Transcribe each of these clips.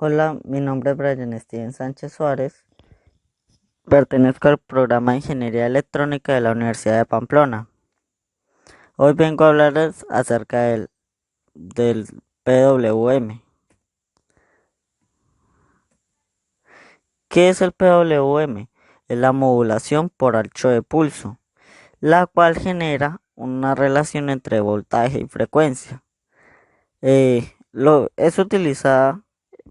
Hola, mi nombre es Brian Steven Sánchez Suárez. Pertenezco al programa de Ingeniería Electrónica de la Universidad de Pamplona. Hoy vengo a hablarles acerca del PWM. ¿Qué es el PWM? Es la modulación por ancho de pulso, la cual genera una relación entre voltaje y frecuencia. Es utilizada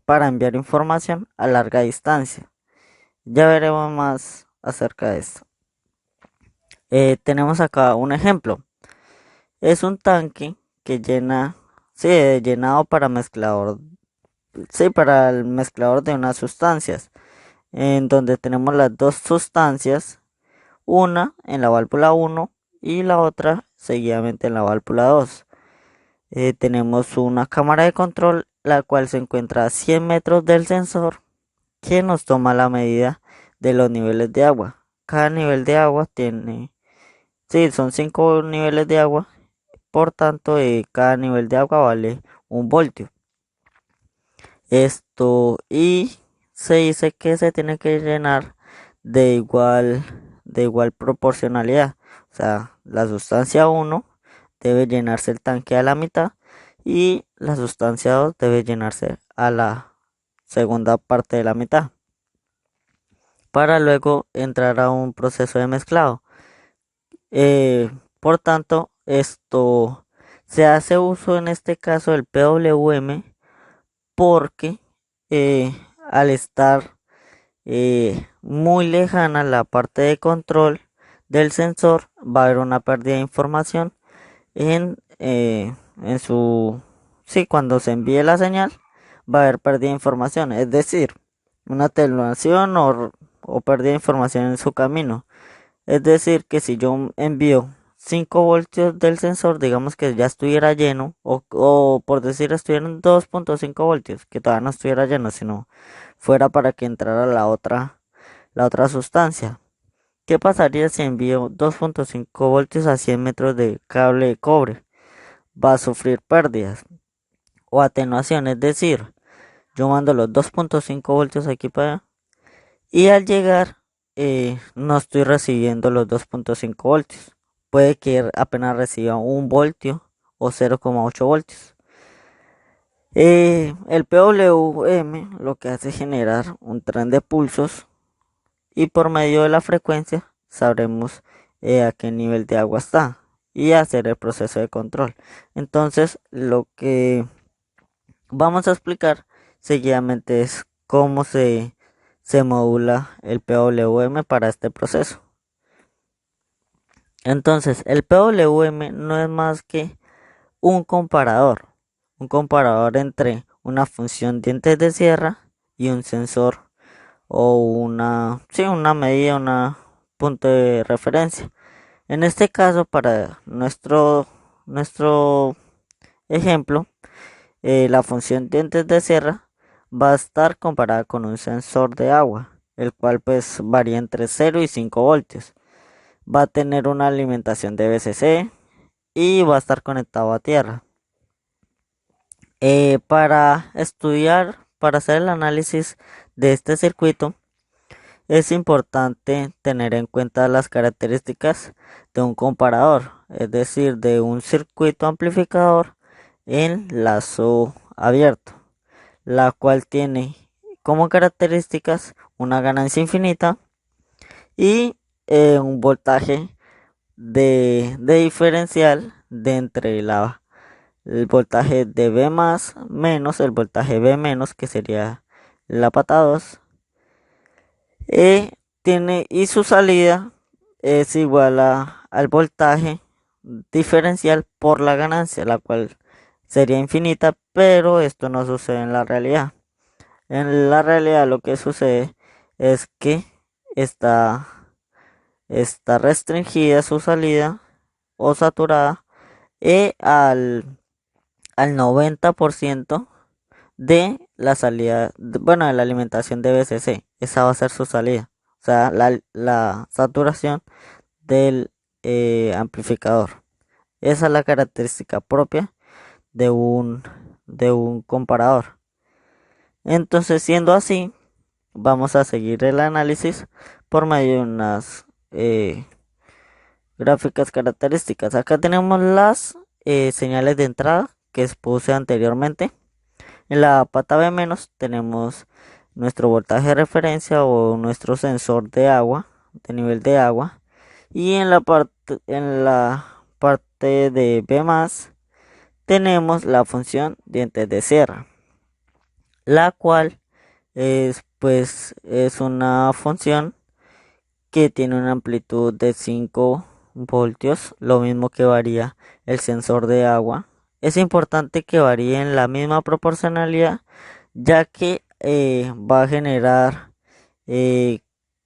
para enviar información a larga distancia. Ya veremos más acerca de esto. Tenemos acá un ejemplo. Es un tanque que llena, sí, llenado para mezclador, sí, para el mezclador de unas sustancias, en donde tenemos las dos sustancias, una en la válvula uno y la otra seguidamente en la válvula 2. Tenemos una cámara de control, la cual se encuentra a 100 metros del sensor, que nos toma la medida de los niveles de agua. Cada nivel de agua tiene, sí, son 5 niveles de agua. Por tanto, cada nivel de agua vale 1 voltio. Y se dice que se tiene que llenar de igual proporcionalidad. O sea, la sustancia uno debe llenarse el tanque a la mitad y la sustancia 2 debe llenarse a la segunda parte de la mitad, para luego entrar a un proceso de mezclado. Por tanto, se hace uso en este caso del PWM porque eh, al estar muy lejana la parte de control del sensor, va a haber una pérdida de información en su... Sí, cuando se envíe la señal, va a haber pérdida de información, es decir, una atenuación o pérdida de información en su camino. Es decir, que si yo envío 5 voltios del sensor, digamos que ya estuviera lleno, o por decir estuvieran 2.5 voltios, que todavía no estuviera lleno, sino fuera para que entrara la otra sustancia. ¿Qué pasaría si envío 2.5 voltios a 100 metros de cable de cobre? Va a sufrir pérdidas o atenuación, es decir, yo mando los 2.5 voltios aquí para allá y al llegar no estoy recibiendo los 2.5 voltios. Puede que apenas reciba 1 voltio o 0,8 voltios. El PWM lo que hace es generar un tren de pulsos y por medio de la frecuencia sabremos a qué nivel de agua está y hacer el proceso de control. Entonces lo que vamos a explicar seguidamente es cómo se modula el PWM para este proceso. Entonces, el PWM no es más que un comparador entre una función dientes de sierra y un sensor o sí, una medida, una punto de referencia. En este caso, para nuestro ejemplo, la función dientes de sierra va a estar comparada con un sensor de agua, el cual pues varía entre 0 y 5 voltios. Va a tener una alimentación de VCC y va a estar conectado a tierra. Para hacer el análisis de este circuito, es importante tener en cuenta las características de un comparador, es decir, de un circuito amplificador en lazo abierto, la cual tiene como características una ganancia infinita y un voltaje de diferencial de entre el voltaje de V más menos el voltaje V menos, que sería la pata 2, y su salida es igual al voltaje diferencial por la ganancia, la cual sería infinita, pero esto no sucede en la realidad. En la realidad lo que sucede es que está, está restringida su salida o saturada al 90% de la salida, bueno, de la alimentación de BCC. Esa va a ser su salida. O sea, la saturación del amplificador. Esa es la característica propia de un comparador. Entonces, siendo así, vamos a seguir el análisis por medio de unas gráficas características. Acá tenemos las señales de entrada que expuse anteriormente. En la pata B- tenemos nuestro voltaje de referencia o nuestro sensor de agua, de nivel de agua. Y en la parte de B+, tenemos la función dientes de sierra, la cual es una función que tiene una amplitud de 5 voltios, lo mismo que varía el sensor de agua. Es importante que varíe en la misma proporcionalidad, ya que va a generar eh,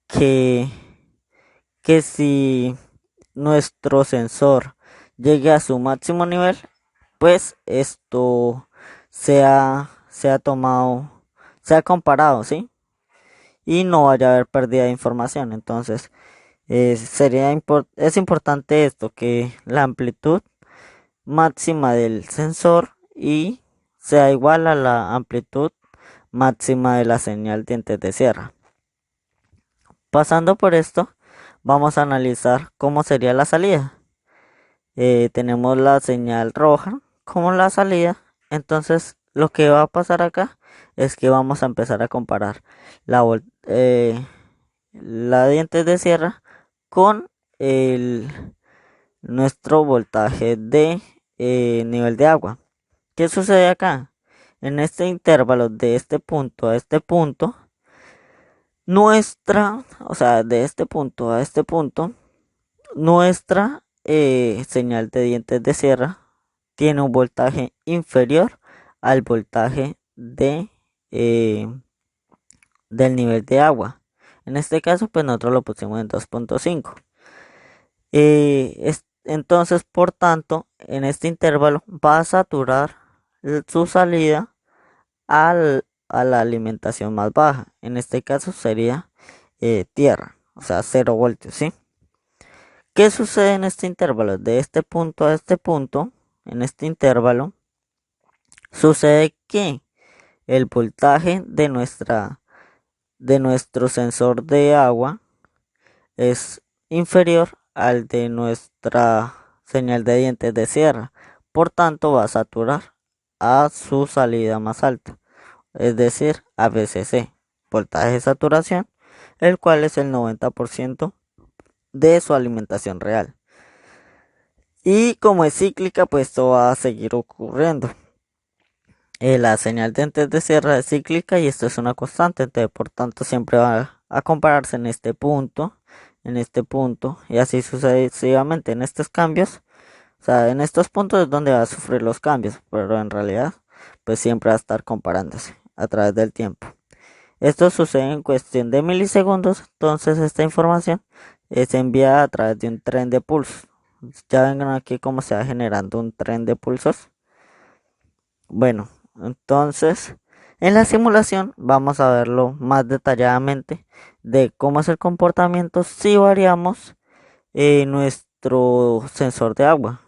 que, que si nuestro sensor llegue a su máximo nivel, pues esto se ha tomado, se ha comparado, ¿sí? Y no vaya a haber pérdida de información. Entonces, es importante esto, que la amplitud máxima del sensor y sea igual a la amplitud máxima de la señal dientes de sierra. Pasando por esto, vamos a analizar cómo sería la salida. Tenemos la señal roja como la salida. Entonces, lo que va a pasar acá es que vamos a empezar a comparar la dientes de sierra con el, nuestro voltaje de nivel de agua. ¿Qué sucede acá? En este intervalo de este punto a este punto, o sea, de este punto a este punto, nuestra señal de dientes de sierra tiene un voltaje inferior al voltaje eh, del nivel de agua. En este caso, pues nosotros lo pusimos en 2.5. Entonces, por tanto, en este intervalo va a saturar su salida a la alimentación más baja. En este caso sería tierra, o sea, 0 voltios, ¿sí? ¿Qué sucede en este intervalo? De este punto a este punto, en este intervalo, sucede que el voltaje de nuestro sensor de agua es inferior al de nuestra señal de dientes de sierra. Por tanto, va a saturar a su salida más alta, es decir, a VCC, voltaje de saturación, el cual es el 90% de su alimentación real. Y como es cíclica, pues esto va a seguir ocurriendo. La señal de dientes de sierra es cíclica y esto es una constante, entonces por tanto siempre va a compararse en este punto y así sucesivamente en estos cambios. O sea, en estos puntos es donde va a sufrir los cambios, pero en realidad pues siempre va a estar comparándose a través del tiempo. Esto sucede en cuestión de milisegundos, entonces esta información es enviada a través de un tren de pulsos. Ya ven aquí cómo se va generando un tren de pulsos. Bueno, entonces en la simulación vamos a verlo más detalladamente de cómo es el comportamiento si variamos nuestro sensor de agua.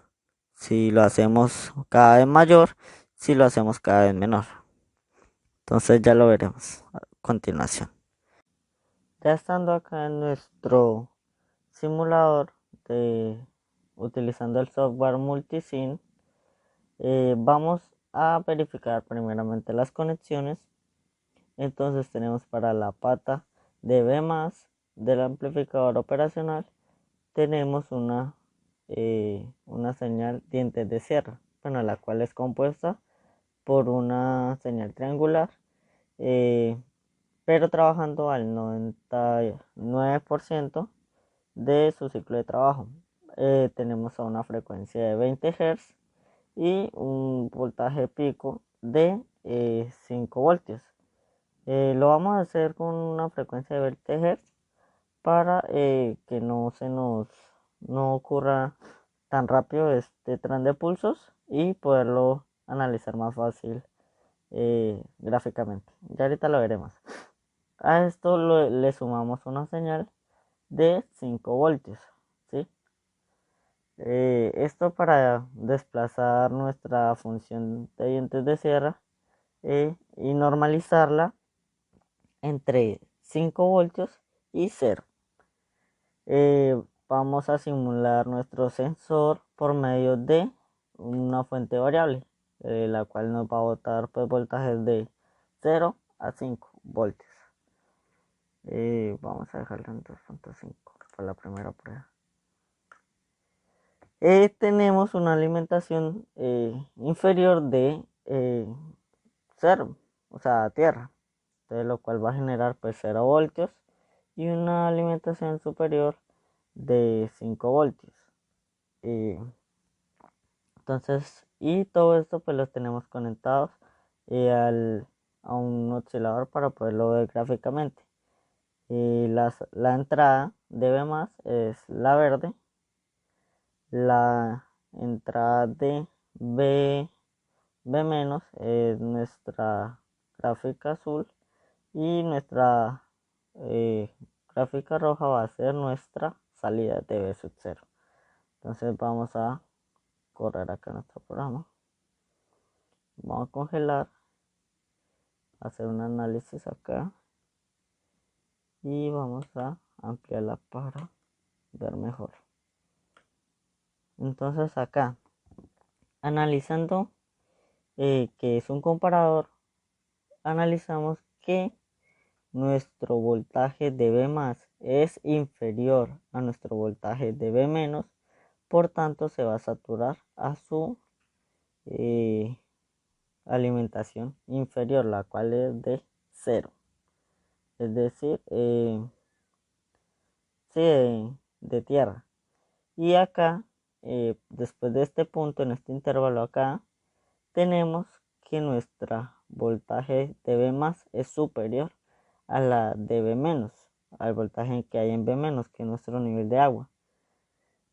Si lo hacemos cada vez mayor, si lo hacemos cada vez menor. Entonces ya lo veremos a continuación. Ya estando acá en nuestro simulador utilizando el software Multisim, vamos a verificar primeramente las conexiones. Entonces tenemos para la pata de B+ del amplificador operacional, tenemos una señal dientes de sierra, bueno, la cual es compuesta por una señal triangular, eh, pero trabajando al 99% de su ciclo de trabajo. Tenemos a una frecuencia de 20 Hz y un voltaje pico de 5 voltios. Lo vamos a hacer con una frecuencia de 20 Hz para que no ocurra tan rápido este tren de pulsos y poderlo analizar más fácil gráficamente. Ya ahorita lo veremos. A esto le sumamos una señal de 5 voltios, ¿sí? Esto para desplazar nuestra función de dientes de sierra y normalizarla entre 5 voltios y 0. Vamos a simular nuestro sensor por medio de una fuente variable, la cual nos va a botar pues, voltajes de 0 a 5 voltios. Vamos a dejarlo en 2.5 para la primera prueba. Tenemos una alimentación inferior de 0, o sea, tierra, entonces, lo cual va a generar pues 0 voltios y una alimentación superior de 5 voltios. Entonces, y todo esto pues los tenemos conectados a un oscilador para poderlo ver gráficamente. La entrada de B más es la verde, la entrada de B menos es nuestra gráfica azul y nuestra gráfica roja va a ser nuestra salida de B sub 0. Entonces vamos a correr acá nuestro programa. Vamos a congelar, hacer un análisis acá y vamos a ampliarla para ver mejor. Entonces acá, analizando que es un comparador, analizamos que nuestro voltaje de B más es inferior a nuestro voltaje de B menos, por tanto se va a saturar a su alimentación inferior, la cual es de 0. Es decir, sí, de tierra. Y acá, después de este punto, en este intervalo acá, tenemos que nuestra voltaje de B más es superior a la de B menos, al voltaje que hay en B menos, que es nuestro nivel de agua.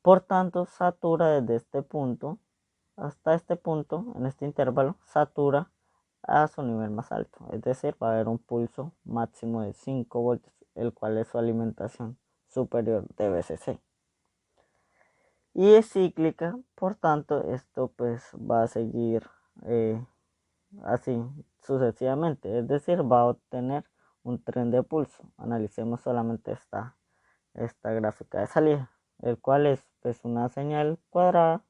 Por tanto, satura desde este punto hasta este punto, en este intervalo, satura a su nivel más alto. Es decir, va a haber un pulso máximo de 5 voltios, el cual es su alimentación superior de BCC. Y es cíclica, por tanto, esto pues va a seguir así sucesivamente. Es decir, va a obtener un tren de pulso. Analicemos solamente esta gráfica de salida, el cual es pues una señal cuadrada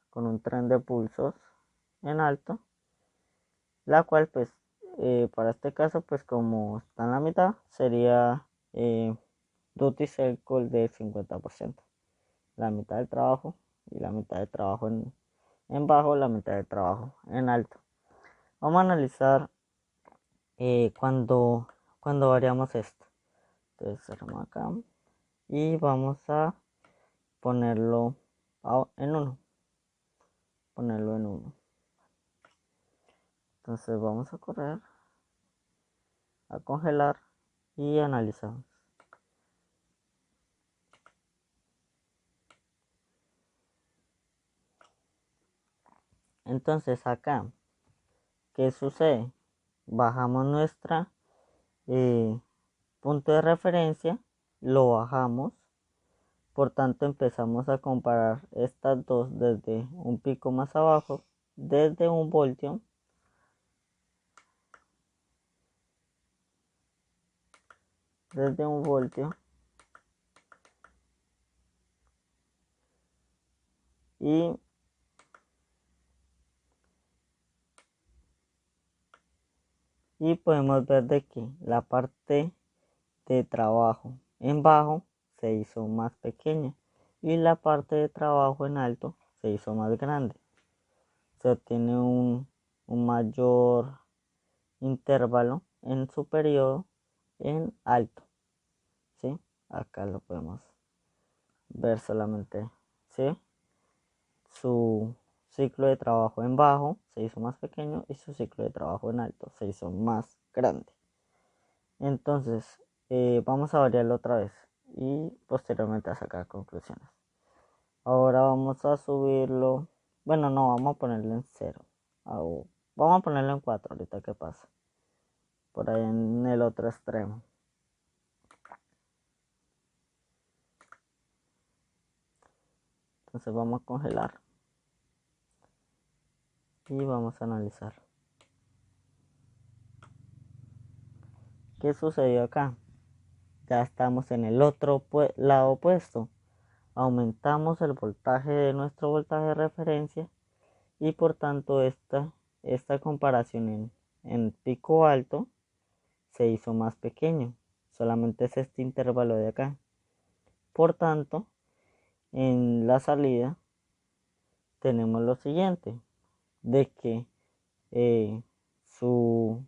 con un tren de pulsos en alto, la cual pues para este caso pues como está en la mitad sería duty cycle de 50%, la mitad del trabajo y la mitad del trabajo en bajo, la mitad del trabajo en alto. Vamos a analizar cuando variamos esto. Entonces cerramos acá y vamos a ponerlo en 1. Ponerlo en 1. Entonces vamos a correr, a congelar y analizamos. Entonces acá, ¿qué sucede? Bajamos nuestra punto de referencia, lo bajamos, por tanto empezamos a comparar estas dos desde un pico más abajo, desde 1 voltio, y podemos ver de que la parte de trabajo en bajo se hizo más pequeña y la parte de trabajo en alto se hizo más grande. Se obtiene un mayor intervalo en su periodo en alto, ¿sí? Acá lo podemos ver solamente, ¿sí? Su ciclo de trabajo en bajo se hizo más pequeño y su ciclo de trabajo en alto se hizo más grande. Entonces, vamos a variarlo otra vez y posteriormente a sacar conclusiones. Ahora vamos a subirlo. Bueno, no, vamos a ponerlo en 0. Vamos a ponerlo en 4 ahorita que pasa. Por ahí en el otro extremo. Entonces vamos a congelar y vamos a analizar. ¿qué sucedió acá? Ya estamos en el otro lado opuesto. Aumentamos el voltaje de nuestro voltaje de referencia y por tanto esta comparación en pico alto se hizo más pequeño. Solamente es este intervalo de acá. Por tanto, en la salida tenemos lo siguiente, de que eh, su,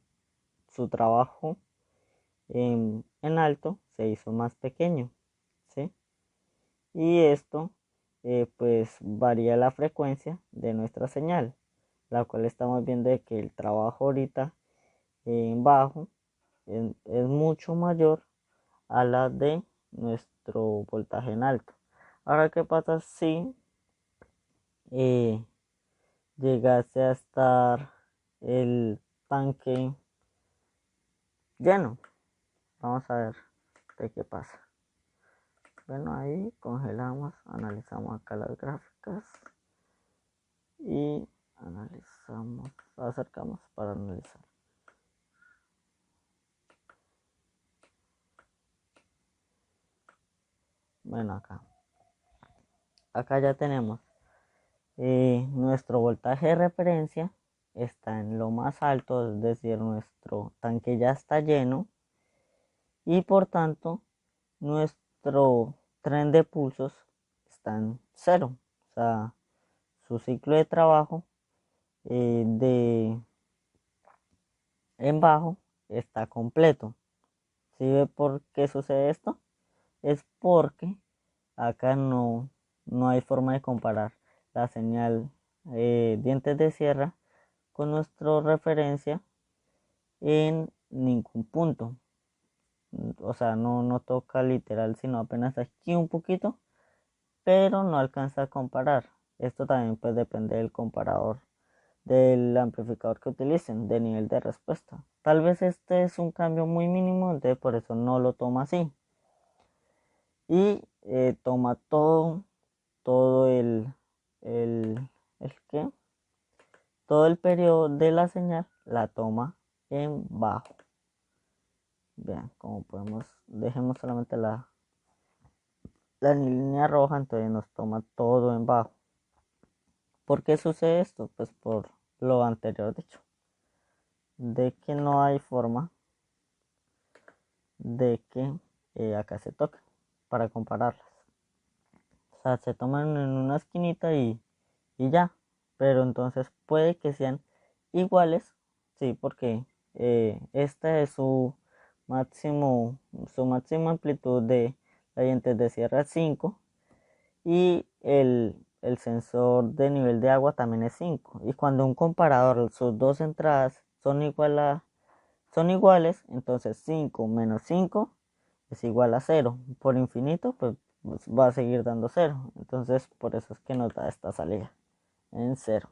su trabajo en alto se hizo más pequeño, ¿sí? Y esto pues varía la frecuencia de nuestra señal, la cual estamos viendo de que el trabajo ahorita en bajo es mucho mayor a la de nuestro voltaje en alto. Ahora, ¿qué pasa si eh, llegase a estar el tanque lleno? Vamos a ver de qué pasa. Bueno, ahí congelamos, analizamos acá las gráficas y analizamos, acercamos para analizar. Bueno, acá ya tenemos nuestro voltaje de referencia está en lo más alto, es decir, nuestro tanque ya está lleno y por tanto nuestro tren de pulsos está en cero, o sea, su ciclo de trabajo en bajo está completo. ¿Sí ve por qué sucede esto? Es porque acá no hay forma de comparar la señal dientes de sierra con nuestra referencia en ningún punto. O sea, no toca literal, sino apenas aquí un poquito, pero no alcanza a comparar. Esto también pues depende del comparador, del amplificador que utilicen, de nivel de respuesta. Tal vez este es un cambio muy mínimo, entonces por eso no lo toma así. Y toma todo el ¿qué? Todo el periodo de la señal la toma en bajo. Vean, como podemos, dejemos solamente la línea roja, entonces nos toma todo en bajo. ¿Por qué sucede esto? Pues por lo anterior dicho, de que no hay forma de que acá se toquen para compararlas. O sea, se toman en una esquinita y ya. Pero entonces puede que sean iguales, sí, porque esta es su máxima amplitud de la dientes de sierra 5 y el sensor de nivel de agua también es 5. Y cuando un comparador, sus dos entradas son iguales, entonces 5 menos 5 es igual a 0. Por infinito, pues va a seguir dando 0. Entonces, por eso es que nos da esta salida en 0.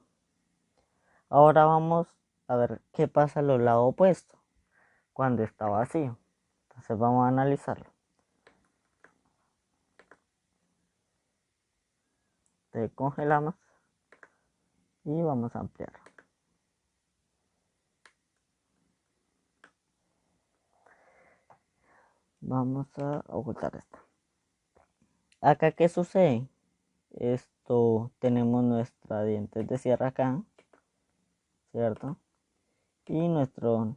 Ahora vamos a ver qué pasa al lado opuesto, cuando está vacío. Entonces vamos a analizarlo. Entonces congelamos y vamos a ampliar. Vamos a ocultar esto. Acá, ¿qué sucede? Esto tenemos nuestra dientes de sierra acá, ¿cierto? Y nuestro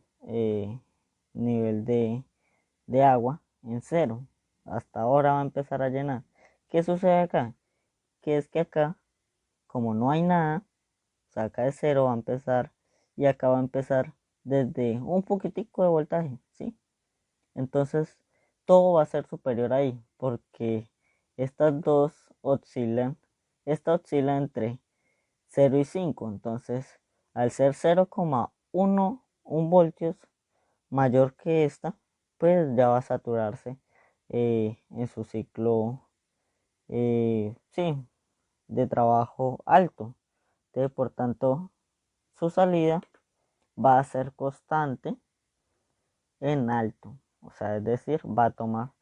nivel de agua en 0. Hasta ahora va a empezar a llenar. ¿Qué sucede acá? Que es que acá, como no hay nada, o sea, acá de 0 va a empezar y acá va a empezar desde un poquitico de voltaje, ¿sí? Entonces, todo va a ser superior ahí, porque estas dos oscilan, esta oscila entre 0 y 5, entonces, al ser 0,1 voltios mayor que esta, pues ya va a saturarse en su ciclo, sí, de trabajo alto. Entonces, por tanto, su salida va a ser constante en alto. O sea, es decir, va a tomar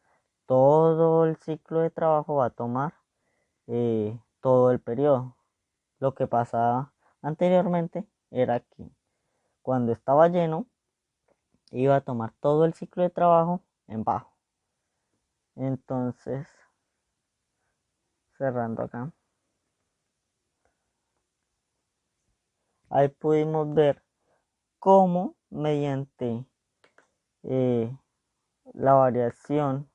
todo el ciclo de trabajo, va a tomar todo el periodo. Lo que pasaba anteriormente era que cuando estaba lleno, iba a tomar todo el ciclo de trabajo en bajo. Entonces, cerrando acá, ahí pudimos ver cómo mediante eh, la variación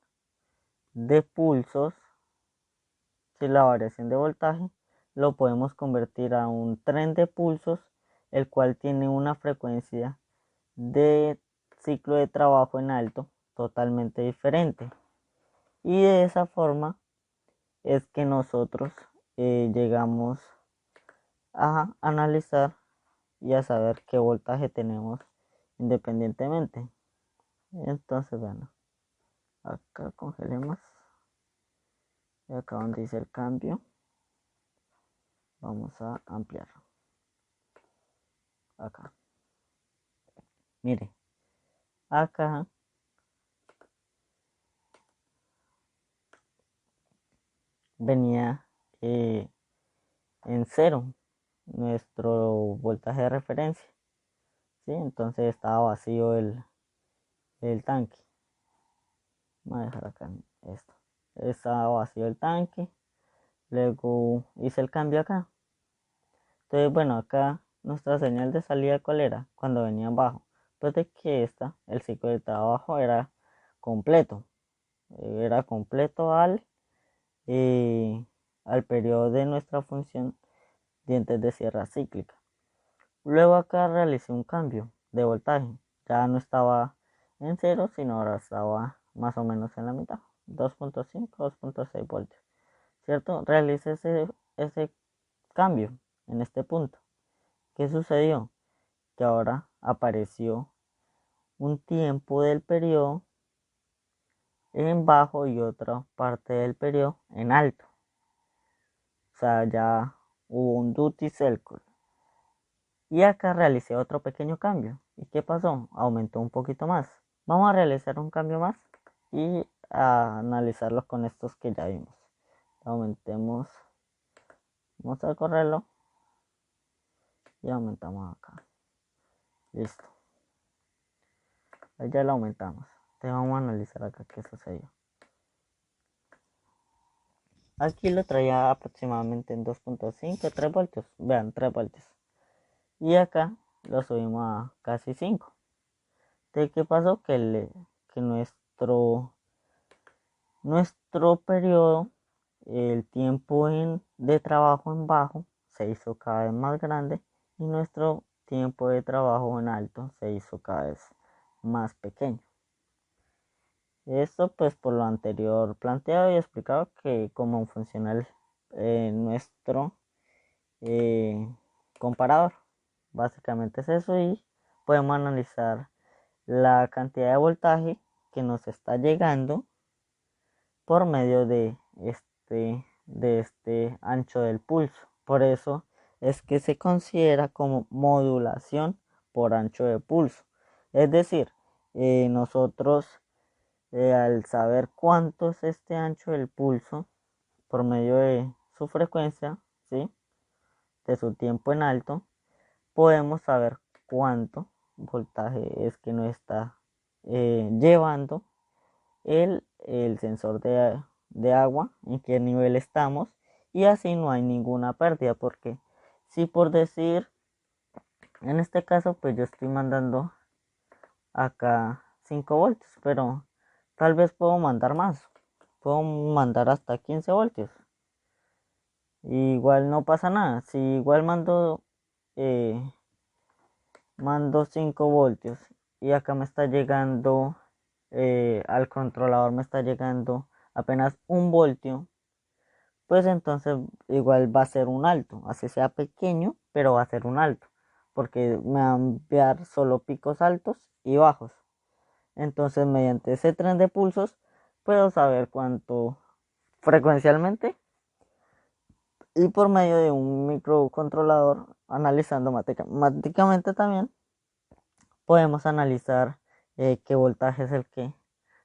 de pulsos, si la variación de voltaje, lo podemos convertir a un tren de pulsos, el cual tiene una frecuencia de ciclo de trabajo en alto totalmente diferente. Y de esa forma es que nosotros llegamos a analizar y a saber qué voltaje tenemos independientemente. Entonces, bueno, acá congelemos. Y acá donde dice el cambio, vamos a ampliar. Acá. Mire, acá venía en cero nuestro voltaje de referencia. ¿Sí? Entonces estaba vacío el tanque. Voy a dejar acá esto. Estaba vacío el tanque. Luego hice el cambio acá. Entonces, bueno, acá nuestra señal de salida, ¿cuál era? Cuando venía abajo. Pues de que el ciclo de trabajo era completo. Era completo al periodo de nuestra función dientes de sierra cíclica. Luego acá realicé un cambio de voltaje. Ya no estaba en cero, sino ahora estaba más o menos en la mitad. 2.5, 2.6 voltios. ¿Cierto? Realicé ese cambio en este punto. ¿Qué sucedió? Que ahora apareció un tiempo del periodo en bajo y otra parte del periodo en alto. O sea, ya hubo un duty cycle. Y acá realicé otro pequeño cambio. ¿Y qué pasó? Aumentó un poquito más. Vamos a realizar un cambio más y a analizarlos con estos que ya vimos. Aumentemos, vamos a correrlo y aumentamos acá. Listo. Ahí ya lo aumentamos. Entonces vamos a analizar acá qué sucedió. Aquí lo traía aproximadamente en 2.5, 3 voltios. Vean, 3 voltios. Y acá lo subimos a casi 5. Entonces, ¿qué pasó? Que nuestro periodo, el tiempo de trabajo en bajo se hizo cada vez más grande y nuestro tiempo de trabajo en alto se hizo cada vez más pequeño. Esto pues por lo anterior planteado y explicado que cómo funciona nuestro eh, comparador. Básicamente es eso y podemos analizar la cantidad de voltaje que nos está llegando por medio de este ancho del pulso. Por eso es que se considera como modulación por ancho de pulso. Es decir, nosotros al saber cuánto es este ancho del pulso por medio de su frecuencia, ¿sí? De su tiempo en alto, podemos saber cuánto voltaje es que nos está llevando el sensor de agua, en qué nivel estamos, y así no hay ninguna pérdida, porque si por decir, en este caso, pues yo estoy mandando acá 5 voltios, pero tal vez puedo mandar más, puedo mandar hasta 15 voltios, igual no pasa nada, si igual eh, mando 5 voltios y acá me está llegando, al controlador me está llegando apenas 1 voltio, pues entonces igual va a ser un alto, así sea pequeño, pero va a ser un alto, porque me va a enviar solo picos altos y bajos. Entonces mediante ese tren de pulsos puedo saber cuánto frecuencialmente y por medio de un microcontrolador analizando matemáticamente también podemos analizar qué voltaje es el que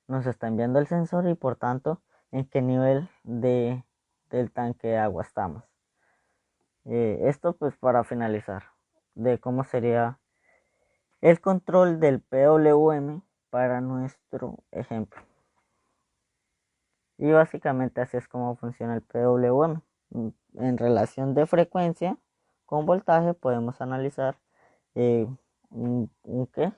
nos está enviando el sensor y por tanto en qué nivel del tanque de agua estamos. Esto pues para finalizar de cómo sería el control del PWM para nuestro ejemplo. Y básicamente así es como funciona el PWM. En relación de frecuencia con voltaje podemos analizar ¿qué?